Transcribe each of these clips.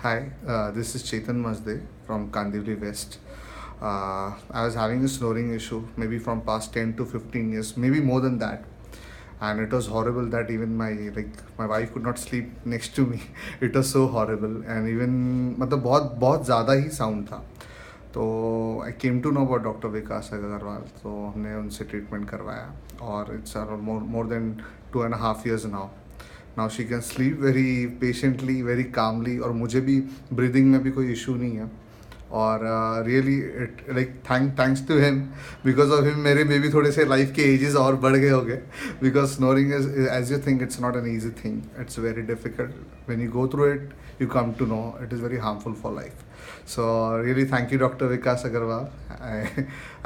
Hi, this is Chetan Masde from Kandivli West. I was having a snoring issue maybe from past 10 to 15 years, maybe more than that. And it was horrible that even my wife could not sleep next to me. It was so horrible and even मतलब बहुत ज़्यादा ही sound था. तो I came to know about doctor Vikas Agarwal. तो हमने उनसे treatment करवाया और it's more than 2.5 years now. Now she can sleep very patiently, very calmly, और मुझे भी ब्रीदिंग में भी कोई इशू नहीं है. और really it like thanks to him. Because of him मेरे मे बी थोड़े से लाइफ के एजेस और बढ़ गए हो गए. Because snoring is as you think it's not an easy thing. It's very difficult. When you go through it you come to know it is very harmful for life. So really thank you, Dr. Vikas Agarwal.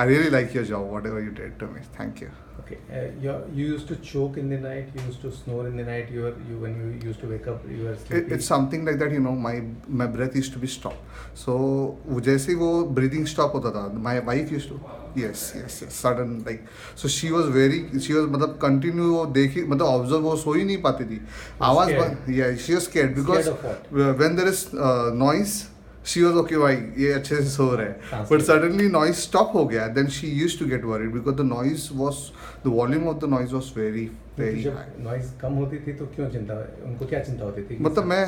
I really like your job, whatever you did to me. Thank you. Okay, you used to choke in the night. You used to snore in the night. When you used to wake up, you were sleepy. It's something like that, my breath used to be stopped. So जैसे ही वो breathing stop होता था, my wife used to yes sudden like, so she was मतलब continue वो देखी मतलब observe, वो सो ही नहीं पाती थी. आवाज yeah, she was scared because when there is noise she was okay भाई ये अच्छे से सो रहे हैं. But suddenly noise stop हो गया. Then she used to get worried because the volume of the noise was very high. Noise कम होती थी तो क्यों उनको क्या चिंता होती थी? मतलब मैं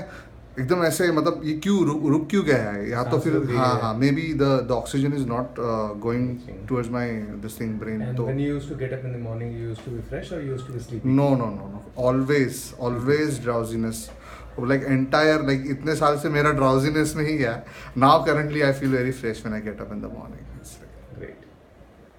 एकदम ऐसे मतलब ये क्यों रुक क्यों गया है या तो फिर हाँ maybe the oxygen is not going towards my this thing brain. तो when you used to get up in the morning you used to be fresh और you used to be sleepy? No. Always drowsiness. Like entire like इतने साल से मेरा drowsiness में ही गया. Now currently I feel very fresh when I get up in the morning.